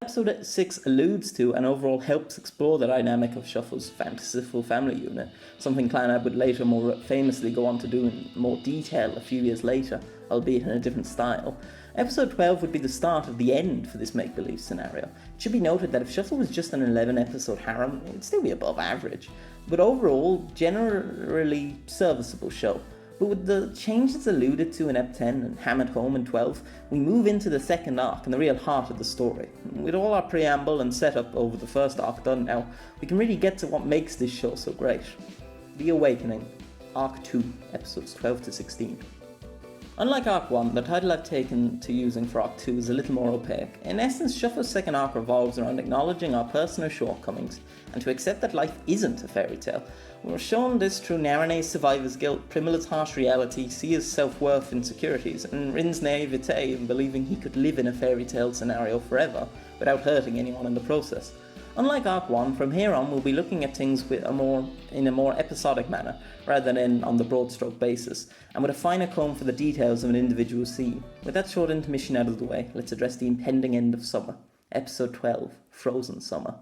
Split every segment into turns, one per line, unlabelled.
Episode 6 alludes to and overall helps explore the dynamic of Shuffle's fanciful family unit, something Clannad would later more famously go on to do in more detail a few years later, albeit in a different style. Episode 12 would be the start of the end for this make-believe scenario. It should be noted that if Shuffle was just an 11-episode harem, it'd still be above average, but overall, generally serviceable show. But with the changes alluded to in Ep 10 and hammered home in 12, we move into the second arc and the real heart of the story. With all our preamble and setup over the first arc done now, we can really get to what makes this show so great. The Awakening, Arc 2, episodes 12 to 16. Unlike Arc 1, the title I've taken to using for Arc 2 is a little more opaque. In essence, Shuffle's second arc revolves around acknowledging our personal shortcomings and to accept that life isn't a fairy tale. We're shown this through Narane's survivor's guilt, Primila's harsh reality, Sia's self-worth insecurities, and Rin's naivete in believing he could live in a fairy tale scenario forever without hurting anyone in the process. Unlike Arc 1, from here on we'll be looking at things in a more episodic manner, rather than on the broad stroke basis, and with a finer comb for the details of an individual scene. With that short intermission out of the way, let's address the impending end of summer. Episode 12, Frozen Summer.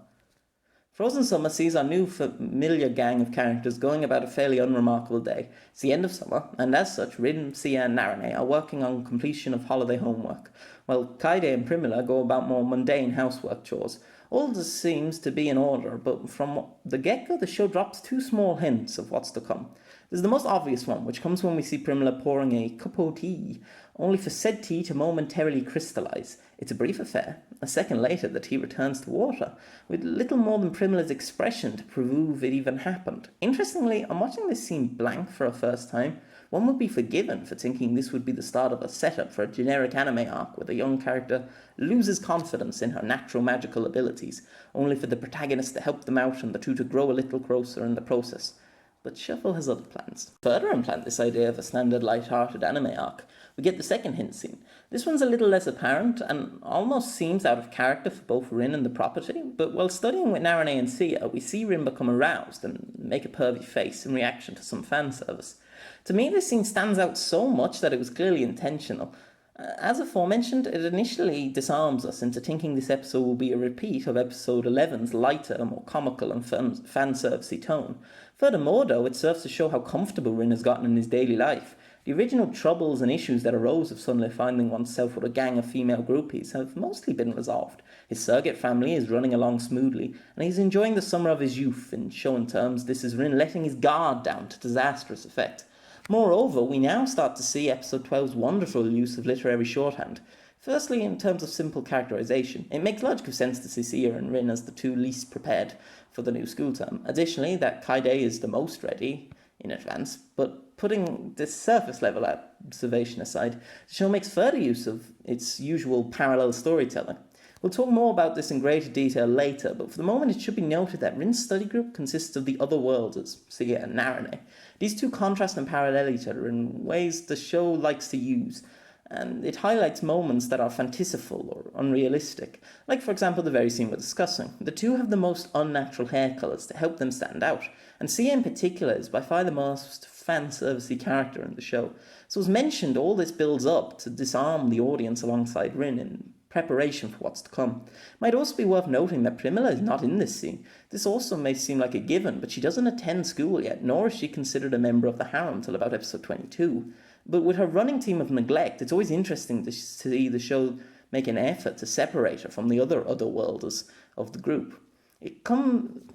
Frozen Summer sees our new familiar gang of characters going about a fairly unremarkable day. It's the end of summer, and as such, Rin, Sia and Narane are working on completion of holiday homework, while Kaide and Primula go about more mundane housework chores. All this seems to be in order, but from the get-go the show drops two small hints of what's to come. There's the most obvious one, which comes when we see Primula pouring a cup of tea, only for said tea to momentarily crystallise. It's a brief affair. A second later the tea returns to water, with little more than Primula's expression to prove it even happened. Interestingly, I'm watching this scene blank for a first time. One would be forgiven for thinking this would be the start of a setup for a generic anime arc where the young character loses confidence in her natural magical abilities, only for the protagonist to help them out and the two to grow a little closer in the process. But Shuffle has other plans. Further implant this idea of a standard light-hearted anime arc, we get the second hint scene. This one's a little less apparent and almost seems out of character for both Rin and the property, but while studying with Narane and Sia, we see Rin become aroused and make a pervy face in reaction to some fan service. To me, this scene stands out so much that it was clearly intentional. As aforementioned, it initially disarms us into thinking this episode will be a repeat of episode 11's lighter, more comical and fan-servicey tone. Furthermore, though, it serves to show how comfortable Rin has gotten in his daily life. The original troubles and issues that arose of suddenly finding oneself with a gang of female groupies have mostly been resolved. His surrogate family is running along smoothly, and he's enjoying the summer of his youth. In shown terms, this is Rin letting his guard down to disastrous effect. Moreover, we now start to see episode 12's wonderful use of literary shorthand. Firstly, in terms of simple characterization, it makes logical sense to see Sia and Rin as the two least prepared for the new school term. Additionally, that Kaide is the most ready in advance, but putting this surface level observation aside, the show makes further use of its usual parallel storytelling. We'll talk more about this in greater detail later, but for the moment it should be noted that Rin's study group consists of the other worlds as Sia and Narane. These two contrast and parallel each other in ways the show likes to use, and it highlights moments that are fantastical or unrealistic, like for example the very scene we're discussing. The two have the most unnatural hair colours to help them stand out, and Sia in particular is by far the most fan-servicey character in the show. So as mentioned, all this builds up to disarm the audience alongside Rin in preparation for what's to come. It might also be worth noting that Primila is not in this scene. This also may seem like a given, but she doesn't attend school yet, nor is she considered a member of the harem till about episode 22. But with her running team of neglect, it's always interesting to see the show make an effort to separate her from the other worlders of the group. In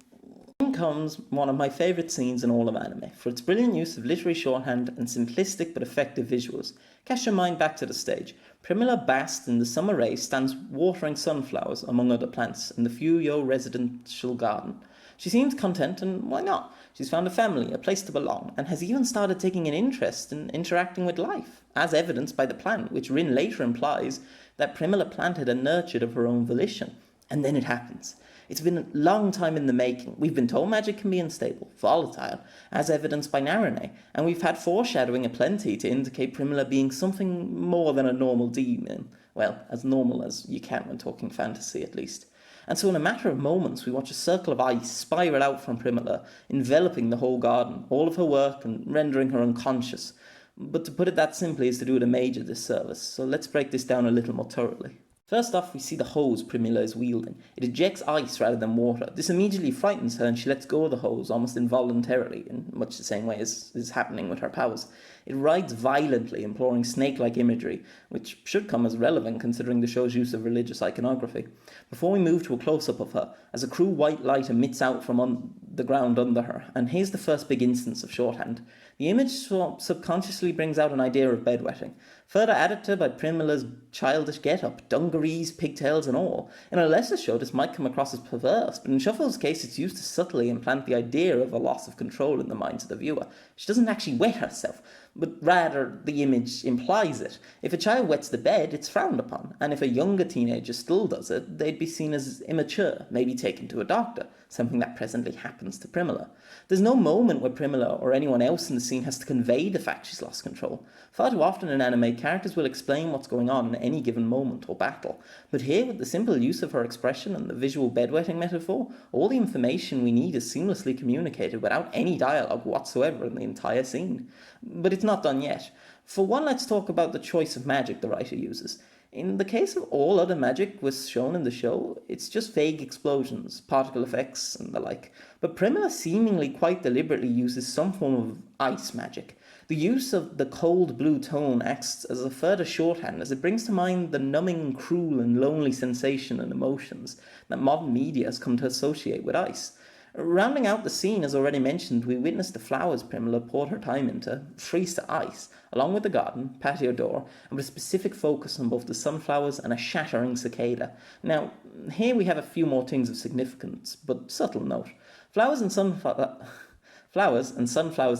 comes one of my favourite scenes in all of anime, for its brilliant use of literary shorthand and simplistic but effective visuals. Cast your mind back to the stage. Primula Bast in the summer race stands watering sunflowers, among other plants, in the Fuyo residential garden. She seems content, and why not? She's found a family, a place to belong, and has even started taking an interest in interacting with life, as evidenced by the plant, which Rin later implies that Primula planted and nurtured of her own volition. And then it happens. It's been a long time in the making. We've been told magic can be unstable, volatile, as evidenced by Narane, and we've had foreshadowing aplenty to indicate Primula being something more than a normal demon. Well, as normal as you can when talking fantasy, at least. And so in a matter of moments, we watch a circle of ice spiral out from Primula, enveloping the whole garden, all of her work, and rendering her unconscious. But to put it that simply is to do it a major disservice, so let's break this down a little more thoroughly. First off, we see the hose Primula is wielding. It ejects ice rather than water. This immediately frightens her and she lets go of the hose almost involuntarily, in much the same way as is happening with her powers. It rides violently, imploring snake-like imagery, which should come as relevant considering the show's use of religious iconography. Before we move to a close-up of her, as a cruel white light emits out from the ground under her, and here's the first big instance of shorthand. The image subconsciously brings out an idea of bedwetting, further added to by Primula's childish get-up, dungarees, pigtails and all. In a lesser show this might come across as perverse, but in Shuffle's case it's used to subtly implant the idea of a loss of control in the minds of the viewer. She doesn't actually wet herself, but rather the image implies it. If a child wets the bed, it's frowned upon, and if a younger teenager still does it, they'd be seen as immature, maybe taken to a doctor, something that presently happens to Primula. There's no moment where Primula or anyone else in the scene has to convey the fact she's lost control. Far too often in anime, characters will explain what's going on in any given moment or battle, but here, with the simple use of her expression and the visual bedwetting metaphor, all the information we need is seamlessly communicated without any dialogue whatsoever in the entire scene. But it's not done yet. For one, let's talk about the choice of magic the writer uses. In the case of all other magic was shown in the show, it's just vague explosions, particle effects, and the like. But Primula seemingly quite deliberately uses some form of ice magic. The use of the cold blue tone acts as a further shorthand as it brings to mind the numbing, cruel, and lonely sensation and emotions that modern media has come to associate with ice. Rounding out the scene, as already mentioned, we witness the flowers Primula poured her time into freeze to ice, along with the garden, patio door, and with a specific focus on both the sunflowers and a shattering cicada. Now, here we have a few more things of significance, but subtle note. Flowers and sunflowers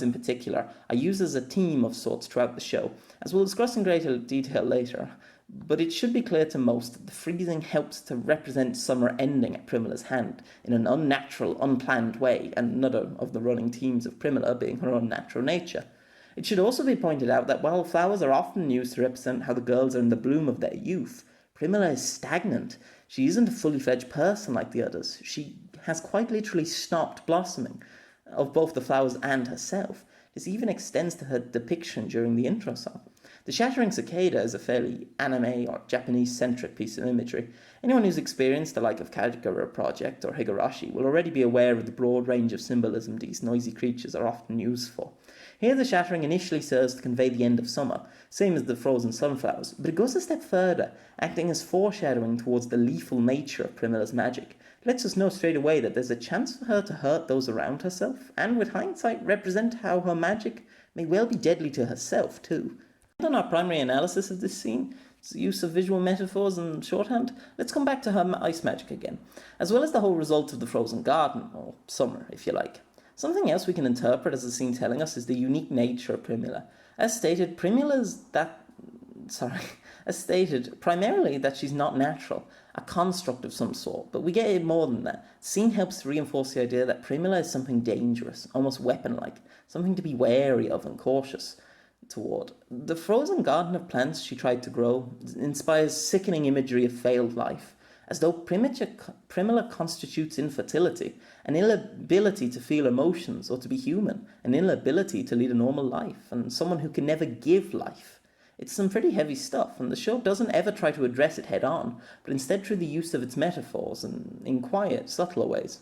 in particular are used as a theme of sorts throughout the show, as we'll discuss in greater detail later. But it should be clear to most that the freezing helps to represent summer ending at Primula's hand in an unnatural, unplanned way, and another of the running themes of Primula being her unnatural nature. It should also be pointed out that while flowers are often used to represent how the girls are in the bloom of their youth, Primula is stagnant. She isn't a fully fledged person like the others. She has quite literally stopped blossoming, of both the flowers and herself. This even extends to her depiction during the intro song. The shattering cicada is a fairly anime or Japanese-centric piece of imagery. Anyone who's experienced the like of Kagura Project or Higurashi will already be aware of the broad range of symbolism these noisy creatures are often used for. Here the shattering initially serves to convey the end of summer, same as the frozen sunflowers, but it goes a step further, acting as foreshadowing towards the lethal nature of Primula's magic. It lets us know straight away that there's a chance for her to hurt those around herself, and with hindsight represent how her magic may well be deadly to herself too. On our primary analysis of this scene, its use of visual metaphors and shorthand, let's come back to her ice magic again, as well as the whole result of the frozen garden, or summer if you like. Something else we can interpret as the scene telling us is the unique nature of Primula. As stated, primarily that she's not natural, a construct of some sort, but we get it more than that. The scene helps to reinforce the idea that Primula is something dangerous, almost weapon-like, something to be wary of and cautious toward. The frozen garden of plants she tried to grow inspires sickening imagery of failed life, as though Primula constitutes infertility, an inability to feel emotions or to be human, an inability to lead a normal life, and someone who can never give life. It's some pretty heavy stuff, and the show doesn't ever try to address it head on, but instead through the use of its metaphors and in quiet, subtler ways.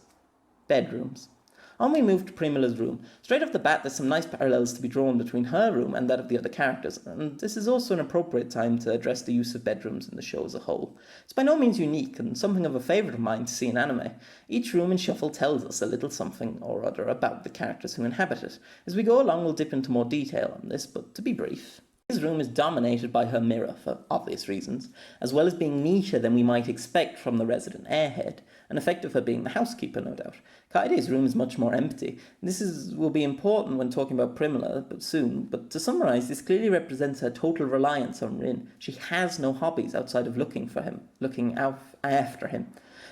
Bedrooms. On we move to Primula's room. Straight off the bat, there's some nice parallels to be drawn between her room and that of the other characters, and this is also an appropriate time to address the use of bedrooms in the show as a whole. It's by no means unique, and something of a favourite of mine to see in anime. Each room in Shuffle tells us a little something or other about the characters who inhabit it. As we go along, we'll dip into more detail on this, but to be brief. His room is dominated by her mirror, for obvious reasons, as well as being neater than we might expect from the resident airhead, an effect of her being the housekeeper, no doubt. Kaide's room is much more empty. Will be important when talking about Primula, but to summarise, this clearly represents her total reliance on Rin. She has no hobbies outside of looking after him,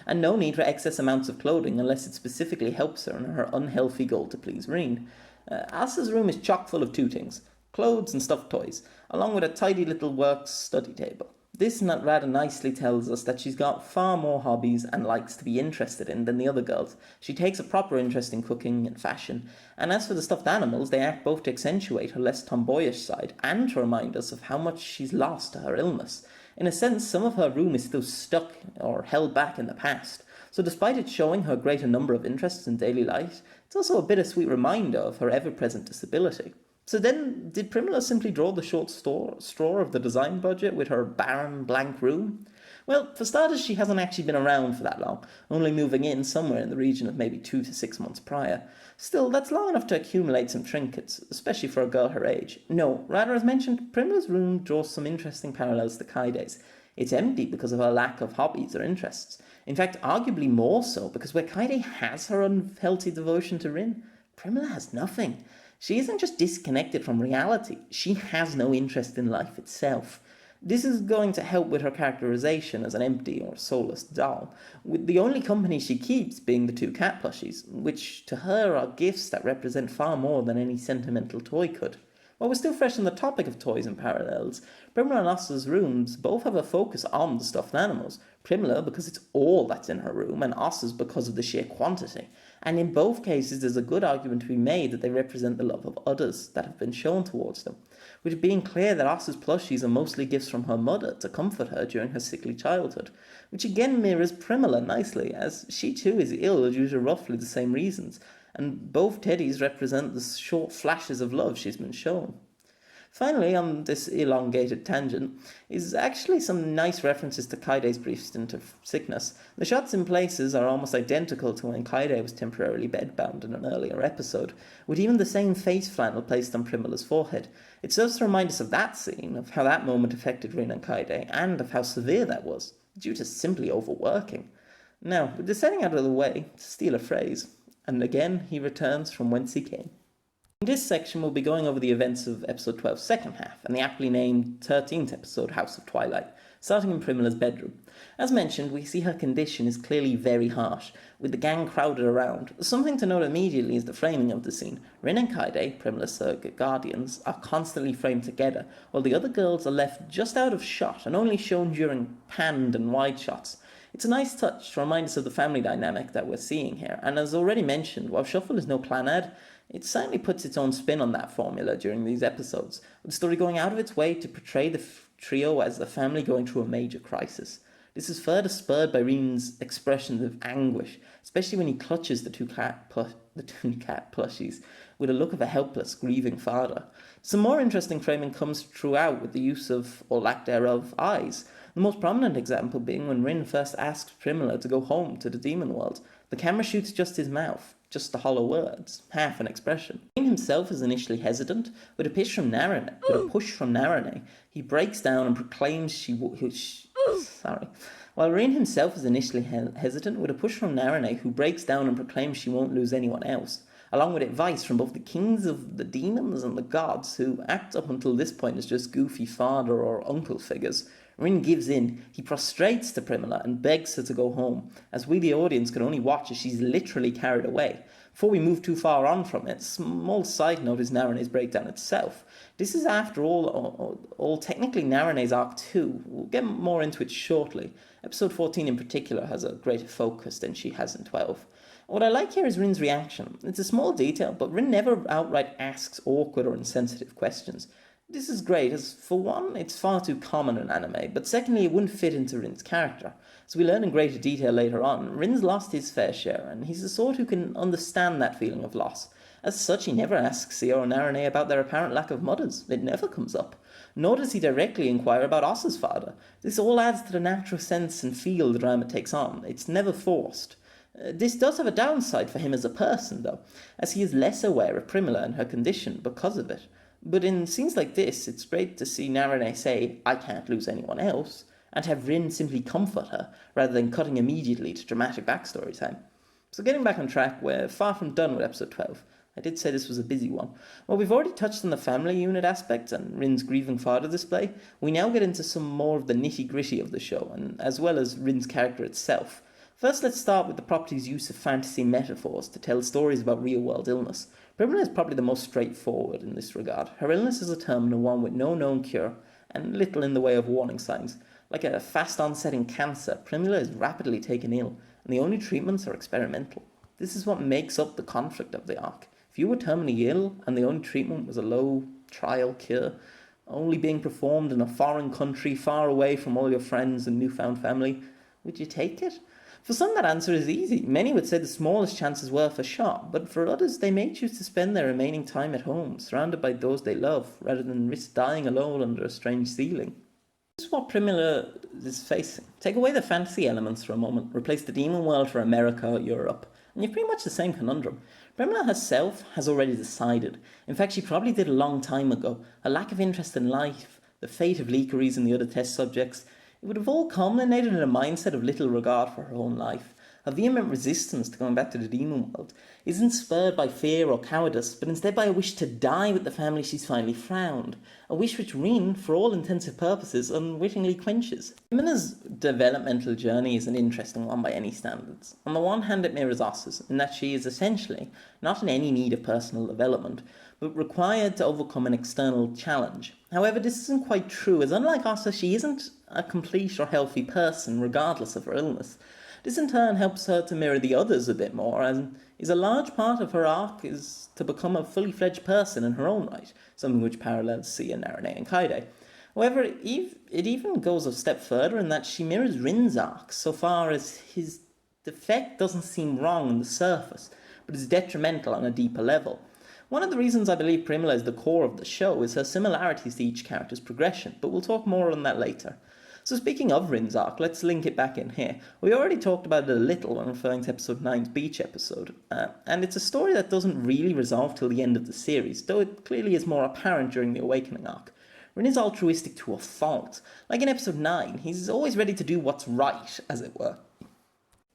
and no need for excess amounts of clothing unless it specifically helps her in her unhealthy goal to please Rin. Asa's room is chock full of two things: clothes and stuffed toys, along with a tidy little works study table. This rather nicely tells us that she's got far more hobbies and likes to be interested in than the other girls. She takes a proper interest in cooking and fashion, and as for the stuffed animals, they act both to accentuate her less tomboyish side and to remind us of how much she's lost to her illness. In a sense, some of her room is still stuck or held back in the past, so despite it showing her greater number of interests in daily life, it's also a bittersweet reminder of her ever-present disability. So then, did Primula simply draw the short straw of the design budget with her barren, blank room? Well, for starters, she hasn't actually been around for that long, only moving in somewhere in the region of maybe 2 to 6 months prior. Still, that's long enough to accumulate some trinkets, especially for a girl her age. No, rather, as mentioned, Primula's room draws some interesting parallels to Kaide's. It's empty because of her lack of hobbies or interests. In fact, arguably more so, because where Kaide has her unhealthy devotion to Rin, Primula has nothing. She isn't just disconnected from reality, she has no interest in life itself. This is going to help with her characterization as an empty or soulless doll, with the only company she keeps being the 2 cat plushies, which to her are gifts that represent far more than any sentimental toy could. While we're still fresh on the topic of toys and parallels, Primula and Osa's rooms both have a focus on the stuffed animals. Primula because it's all that's in her room, and Osa's because of the sheer quantity. And in both cases, there's a good argument to be made that they represent the love of others that have been shown towards them, with being clear that Osa's plushies are mostly gifts from her mother to comfort her during her sickly childhood, which again mirrors Primula nicely, as she too is ill due to roughly the same reasons, and both teddies represent the short flashes of love she's been shown. Finally, on this elongated tangent, is actually some nice references to Kaide's brief stint of sickness. The shots in places are almost identical to when Kaide was temporarily bedbound in an earlier episode, with even the same face flannel placed on Primula's forehead. It serves to remind us of that scene, of how that moment affected Rin and Kaide, and of how severe that was, due to simply overworking. Now, with the setting out of the way, to steal a phrase, and again he returns from whence he came. In this section, we'll be going over the events of episode 12's second half, and the aptly named 13th episode, House of Twilight, starting in Primula's bedroom. As mentioned, we see her condition is clearly very harsh, with the gang crowded around. Something to note immediately is the framing of the scene. Rin and Kaide, Primula's surrogate guardians, are constantly framed together, while the other girls are left just out of shot and only shown during panned and wide shots. It's a nice touch to remind us of the family dynamic that we're seeing here, and as already mentioned, while Shuffle is no Clanad, it certainly puts its own spin on that formula during these episodes, with the story going out of its way to portray the trio as the family going through a major crisis. This is further spurred by Rin's expressions of anguish, especially when he clutches the two cat plushies with a look of a helpless, grieving father. Some more interesting framing comes throughout with the use of, or lack thereof, eyes. The most prominent example being when Rin first asks Primula to go home to the demon world. The camera shoots just his mouth, just the hollow words, half an expression. Rin himself is initially hesitant, with a push from Narane, he breaks down and proclaims While Rin himself is initially hesitant, with a push from Narane, who breaks down and proclaims she won't lose anyone else, along with advice from both the kings of the demons and the gods, who act up until this point as just goofy father or uncle figures. Rin gives in, he prostrates to Primula and begs her to go home, as we the audience can only watch as she's literally carried away. Before we move too far on from it, small side note is Narane's breakdown itself. This is after all technically Narane's arc too. We'll get more into it shortly. Episode 14 in particular has a greater focus than she has in 12. What I like here is Rin's reaction. It's a small detail, but Rin never outright asks awkward or insensitive questions. This is great, as for one, it's far too common in anime, but secondly, it wouldn't fit into Rin's character. As we learn in greater detail later on, Rin's lost his fair share, and he's the sort who can understand that feeling of loss. As such, he never asks Sia or Narane about their apparent lack of mothers. It never comes up. Nor does he directly inquire about Osa's father. This all adds to the natural sense and feel the drama takes on. It's never forced. This does have a downside for him as a person, though, as he is less aware of Primula and her condition because of it. But in scenes like this, it's great to see Narane say, "I can't lose anyone else," and have Rin simply comfort her, rather than cutting immediately to dramatic backstory time. So getting back on track, we're far from done with episode 12. I did say this was a busy one. While we've already touched on the family unit aspect and Rin's grieving father display, we now get into some more of the nitty-gritty of the show, and as well as Rin's character itself. First, let's start with the property's use of fantasy metaphors to tell stories about real-world illness. Primula is probably the most straightforward in this regard. Her illness is a terminal one with no known cure, and little in the way of warning signs. Like a fast-onsetting cancer, Primula is rapidly taken ill, and the only treatments are experimental. This is what makes up the conflict of the arc. If you were terminally ill, and the only treatment was a low-trial cure, only being performed in a foreign country, far away from all your friends and newfound family, would you take it? For some, that answer is easy. Many would say the smallest chance is worth a shot, but for others, they may choose to spend their remaining time at home, surrounded by those they love, rather than risk dying alone under a strange ceiling. This is what Primula is facing. Take away the fantasy elements for a moment, replace the demon world for America or Europe, and you've pretty much the same conundrum. Primula herself has already decided. In fact, she probably did a long time ago. A lack of interest in life, the fate of Leakeries and the other test subjects, it would have all culminated in a mindset of little regard for her own life. Her vehement resistance to going back to the demon world isn't spurred by fear or cowardice, but instead by a wish to die with the family she's finally found. A wish which Rin, for all intensive purposes, unwittingly quenches. Mina's developmental journey is an interesting one by any standards. On the one hand, it mirrors Asa's, in that she is essentially not in any need of personal development, but required to overcome an external challenge. However, this isn't quite true, as unlike Asa, she isn't a complete or healthy person, regardless of her illness. This in turn helps her to mirror the others a bit more, and is a large part of her arc is to become a fully fledged person in her own right, something which parallels Sia, Narane, and Kaide. However, it even goes a step further in that she mirrors Rin's arc, so far as his defect doesn't seem wrong on the surface, but is detrimental on a deeper level. One of the reasons I believe Primula is the core of the show is her similarities to each character's progression, but we'll talk more on that later. So speaking of Rin's arc, let's link it back in here. We already talked about it a little when referring to episode 9's beach episode, and it's a story that doesn't really resolve till the end of the series, though it clearly is more apparent during the Awakening arc. Rin is altruistic to a fault. Like in episode 9, he's always ready to do what's right, as it were.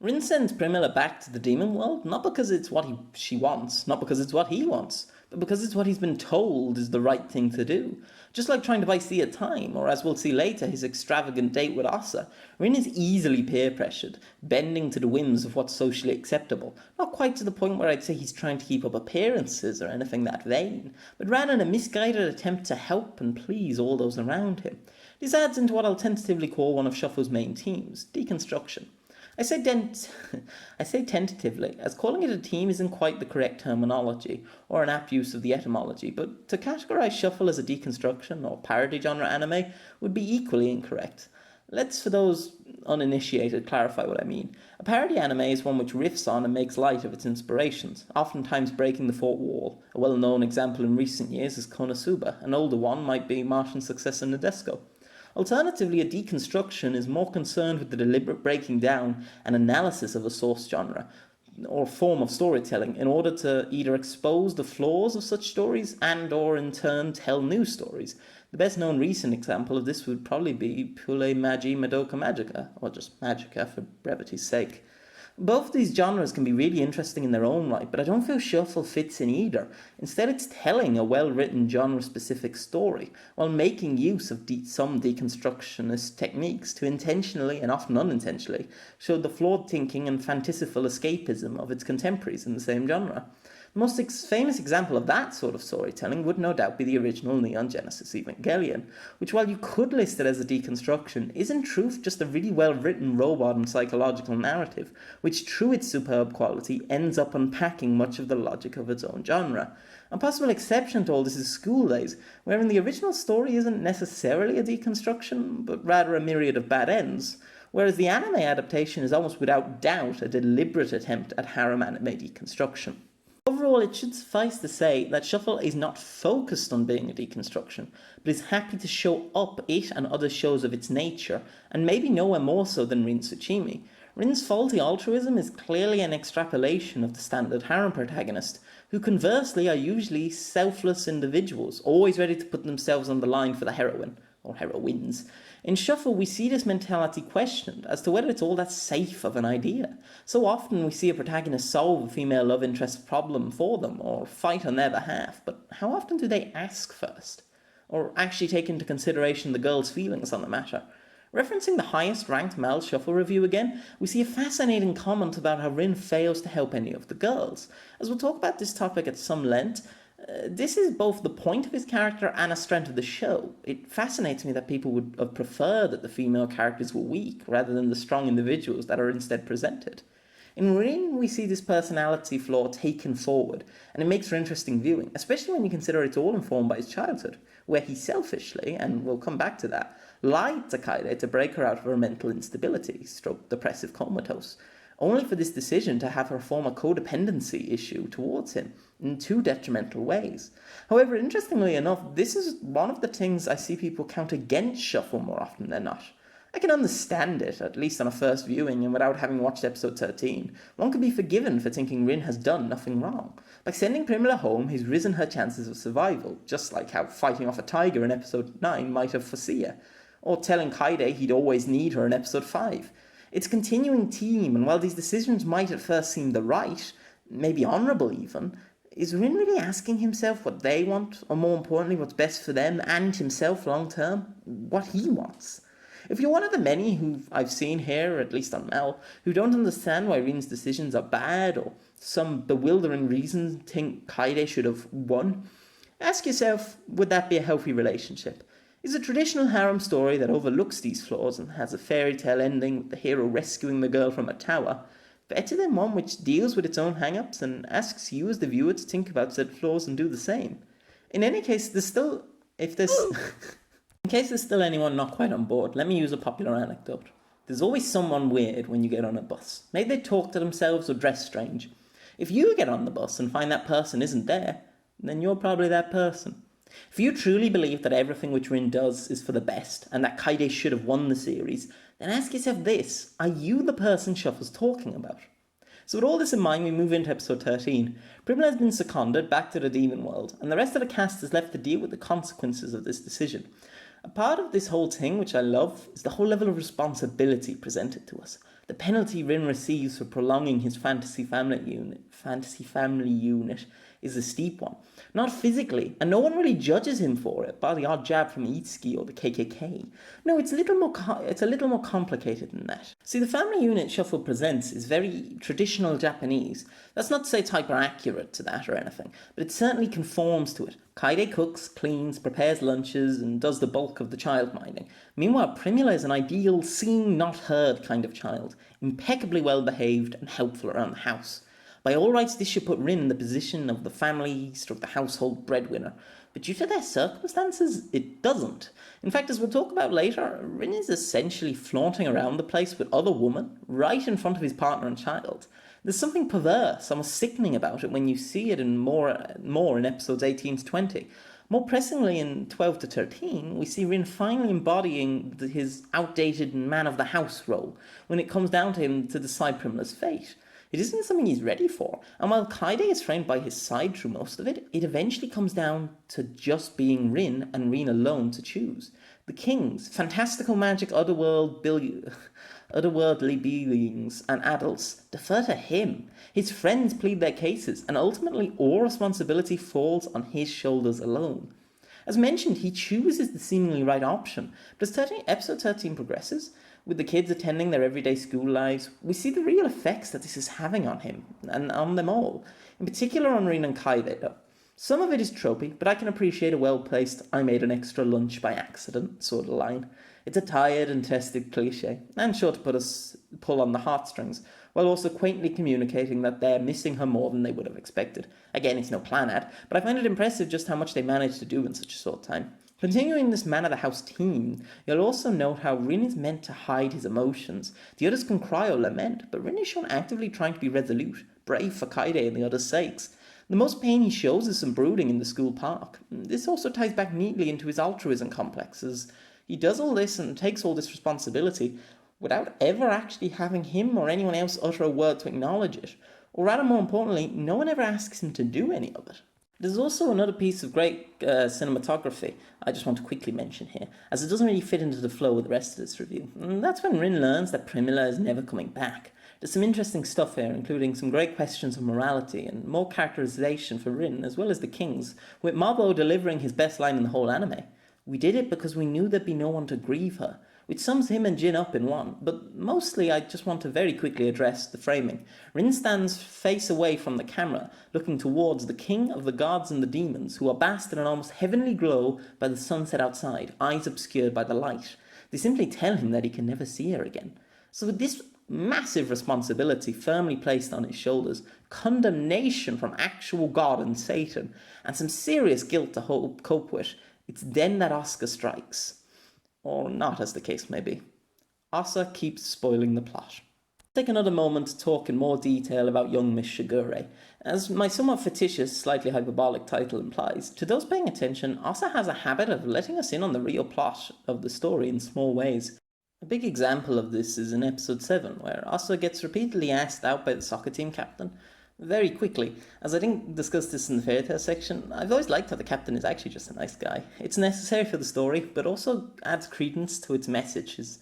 Rin sends Primula back to the demon world, not because it's what she wants, not because it's what he wants, but because it's what he's been told is the right thing to do. Just like trying to buy Sia time, or as we'll see later, his extravagant date with Asa, Rin is easily peer-pressured, bending to the whims of what's socially acceptable. Not quite to the point where I'd say he's trying to keep up appearances or anything that vain, but rather in a misguided attempt to help and please all those around him. This adds into what I'll tentatively call one of Shuffle's main themes, deconstruction. I say tentatively, as calling it a theme isn't quite the correct terminology, or an apt use of the etymology, but to categorise Shuffle as a deconstruction or parody genre anime would be equally incorrect. Let's, for those uninitiated, clarify what I mean. A parody anime is one which riffs on and makes light of its inspirations, oftentimes breaking the fourth wall. A well-known example in recent years is Konosuba, an older one might be Martian's successor Nadesco. Alternatively, a deconstruction is more concerned with the deliberate breaking down and analysis of a source genre or form of storytelling in order to either expose the flaws of such stories and or in turn tell new stories. The best known recent example of this would probably be Pule Magi Madoka Magica, or just Magica for brevity's sake. Both these genres can be really interesting in their own right, but I don't feel Shuffle fits in either. Instead, it's telling a well-written genre-specific story, while making use of some deconstructionist techniques to intentionally, and often unintentionally, show the flawed thinking and fantastical escapism of its contemporaries in the same genre. The most famous example of that sort of storytelling would no doubt be the original Neon Genesis Evangelion, which, while you could list it as a deconstruction, is in truth just a really well-written robot and psychological narrative, which through its superb quality ends up unpacking much of the logic of its own genre. A possible exception to all this is School Days, wherein the original story isn't necessarily a deconstruction, but rather a myriad of bad ends, whereas the anime adaptation is almost without doubt a deliberate attempt at harem anime deconstruction. Overall, it should suffice to say that Shuffle is not focused on being a deconstruction, but is happy to show up it and other shows of its nature, and maybe nowhere more so than Rin Tsuchimi. Rin's faulty altruism is clearly an extrapolation of the standard harem protagonist, who conversely are usually selfless individuals, always ready to put themselves on the line for the heroine, or heroines. In Shuffle, we see this mentality questioned as to whether it's all that safe of an idea. So often we see a protagonist solve a female love interest problem for them, or fight on their behalf, but how often do they ask first? Or actually take into consideration the girl's feelings on the matter? Referencing the highest ranked Mal Shuffle review again, we see a fascinating comment about how Rin fails to help any of the girls. As we'll talk about this topic at some length, this is both the point of his character and a strength of the show. It fascinates me that people would have preferred that the female characters were weak, rather than the strong individuals that are instead presented. In Rin, we see this personality flaw taken forward, and it makes for interesting viewing, especially when you consider it's all informed by his childhood, where he selfishly, and we'll come back to that, lied to Kaede to break her out of her mental instability, stroke depressive comatose, only for this decision to have her form a codependency issue towards him in two detrimental ways. However, interestingly enough, this is one of the things I see people count against Shuffle more often than not. I can understand it, at least on a first viewing, and without having watched episode 13, one could be forgiven for thinking Rin has done nothing wrong. By sending Primula home, he's risen her chances of survival, just like how fighting off a tiger in episode 9 might have for Sia, or telling Kaede he'd always need her in episode 5. It's a continuing theme, and while these decisions might at first seem the right, maybe honourable even, is Rin really asking himself what they want, or more importantly, what's best for them and himself long term? What he wants? If you're one of the many who I've seen here, at least on Mel, who don't understand why Rin's decisions are bad, or some bewildering reason think Kaede should have won, ask yourself, would that be a healthy relationship? Is a traditional harem story that overlooks these flaws and has a fairy tale ending with the hero rescuing the girl from a tower better than one which deals with its own hang-ups and asks you as the viewer to think about said flaws and do the same? In any case, in case there's still anyone not quite on board, let me use a popular anecdote. There's always someone weird when you get on a bus. Maybe they talk to themselves or dress strange. If you get on the bus and find that person isn't there, then you're probably that person. If you truly believe that everything which Rin does is for the best, and that Kaede should have won the series, then ask yourself this: are you the person Shuffle's talking about? So with all this in mind, we move into episode 13. Primula has been seconded back to the demon world, and the rest of the cast is left to deal with the consequences of this decision. A part of this whole thing, which I love, is the whole level of responsibility presented to us. The penalty Rin receives for prolonging his fantasy family unit is a steep one. Not physically, and no one really judges him for it, by the odd jab from Itsuki or the KKK. No, it's a little more complicated than that. See, the family unit Shuffle presents is very traditional Japanese. That's not to say it's hyper-accurate to that or anything, but it certainly conforms to it. Kaede cooks, cleans, prepares lunches, and does the bulk of the child-minding. Meanwhile, Primula is an ideal seen, not heard kind of child, impeccably well-behaved and helpful around the house. By all rights, this should put Rin in the position of the the household breadwinner, but due to their circumstances, it doesn't. In fact, as we'll talk about later, Rin is essentially flaunting around the place with other women, right in front of his partner and child. There's something perverse, almost sickening about it when you see it in more in episodes 18 to 20. More pressingly, in 12 to 13, we see Rin finally embodying his outdated man-of-the-house role when it comes down to him to decide Primula's fate. It isn't something he's ready for, and while Kaede is framed by his side through most of it, it eventually comes down to just being Rin and Rin alone to choose. The kings, fantastical magic otherworldly beings and adults, defer to him. His friends plead their cases, and ultimately all responsibility falls on his shoulders alone. As mentioned, he chooses the seemingly right option, but as episode 13 progresses, with the kids attending their everyday school lives, we see the real effects that this is having on him, and on them all. In particular on Rin and Kaede, though. Some of it is tropey, but I can appreciate a well-placed "I made an extra lunch by accident" sort of line. It's a tired and tested cliche, and sure to pull on the heartstrings, while also quaintly communicating that they're missing her more than they would have expected. Again, it's no plan ad, but I find it impressive just how much they managed to do in such a short time. Continuing this man-of-the-house theme, you'll also note how Rin is meant to hide his emotions. The others can cry or lament, but Rin is shown actively trying to be resolute, brave for Kaede and the others' sakes. The most pain he shows is some brooding in the school park. This also ties back neatly into his altruism complexes. He does all this and takes all this responsibility without ever actually having him or anyone else utter a word to acknowledge it. Or rather, more importantly, no one ever asks him to do any of it. There's also another piece of great cinematography I just want to quickly mention here, as it doesn't really fit into the flow of the rest of this review. And that's when Rin learns that Primula is never coming back. There's some interesting stuff here, including some great questions of morality and more characterization for Rin, as well as the kings, with Mabo delivering his best line in the whole anime. "We did it because we knew there'd be no one to grieve her," which sums him and Jin up in one, but mostly I just want to very quickly address the framing. Rin stands face away from the camera, looking towards the king of the gods and the demons, who are basked in an almost heavenly glow by the sunset outside, eyes obscured by the light. They simply tell him that he can never see her again. So with this massive responsibility firmly placed on his shoulders, condemnation from actual God and Satan, and some serious guilt to cope with, it's then that Asuka strikes. Or not, as the case may be. Asa keeps spoiling the plot. Take another moment to talk in more detail about young Miss Shigure. As my somewhat fictitious, slightly hyperbolic title implies, to those paying attention, Asa has a habit of letting us in on the real plot of the story in small ways. A big example of this is in episode 7, where Asa gets repeatedly asked out by the soccer team captain. Very quickly, as I didn't discuss this in the fairy tale section, I've always liked how the captain is actually just a nice guy. It's necessary for the story, but also adds credence to its messages.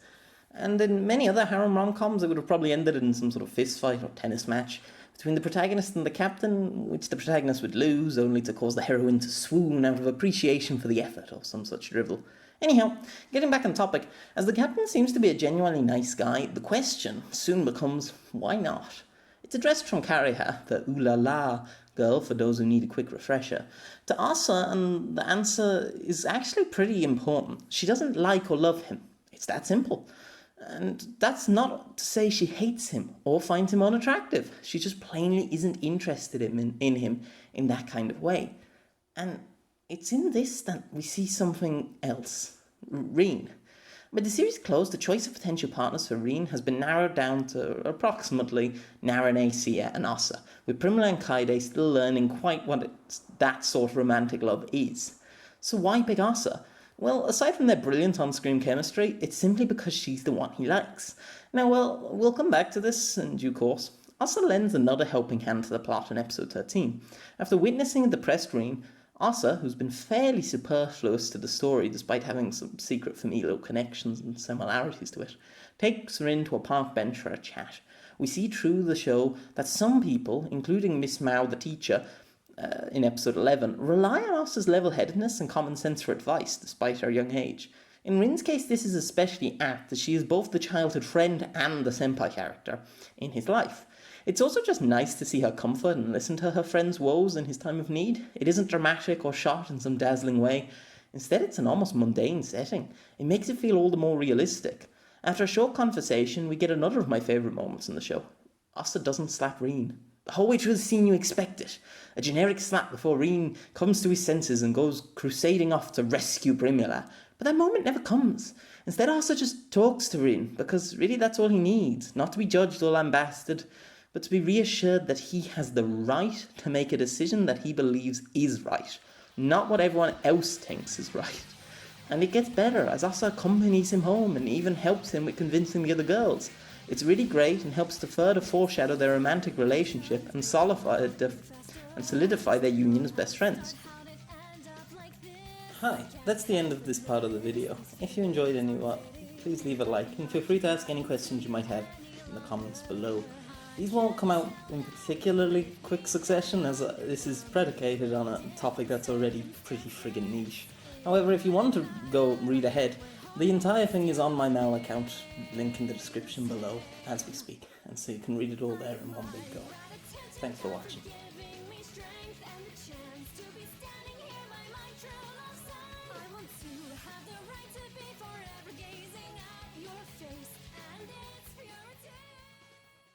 And in many other harem rom-coms, it would have probably ended in some sort of fist fight or tennis match between the protagonist and the captain, which the protagonist would lose, only to cause the heroine to swoon out of appreciation for the effort, or some such drivel. Anyhow, getting back on topic, as the captain seems to be a genuinely nice guy, the question soon becomes, why not? It's addressed from Kariha, the ooh-la-la girl, for those who need a quick refresher, to Asa, and the answer is actually pretty important. She doesn't like or love him. It's that simple. And that's not to say she hates him or finds him unattractive. She just plainly isn't interested in him in that kind of way. And it's in this that we see something else. Reen. With the series closed, the choice of potential partners for Reen has been narrowed down to approximately Narane, Sia, and Asa, with Primula and Kaide still learning quite what that sort of romantic love is. So why pick Asa? Well, aside from their brilliant on-screen chemistry, it's simply because she's the one he likes. Now, well, we'll come back to this in due course. Asa lends another helping hand to the plot in episode 13. After witnessing a depressed Reen, Asa, who's been fairly superfluous to the story despite having some secret familial connections and similarities to it, takes her into a park bench for a chat. We see through the show that some people, including Miss Mao the teacher, in episode 11, rely on Asa's level-headedness and common sense for advice, despite her young age. In Rin's case, this is especially apt, as she is both the childhood friend and the senpai character in his life. It's also just nice to see her comfort and listen to her friend's woes in his time of need. It isn't dramatic or shot in some dazzling way. Instead, it's an almost mundane setting. It makes it feel all the more realistic. After a short conversation, we get another of my favourite moments in the show. Asa doesn't slap Rin. The whole way through the scene you expect it. A generic slap before Reen comes to his senses and goes crusading off to rescue Primula. But that moment never comes. Instead, Asa just talks to Reen, because really that's all he needs. Not to be judged or lambasted, but to be reassured that he has the right to make a decision that he believes is right. Not what everyone else thinks is right. And it gets better as Asa accompanies him home and even helps him with convincing the other girls. It's really great and helps to further foreshadow their romantic relationship and solidify their union as best friends. Hi, that's the end of this part of the video. If you enjoyed please leave a like and feel free to ask any questions you might have in the comments below. These won't come out in particularly quick succession, as this is predicated on a topic that's already pretty friggin' niche. However, if you want to go read ahead, the entire thing is on my Mal account, link in the description below as we speak, and so you can read it all there in one big go. Thanks for watching.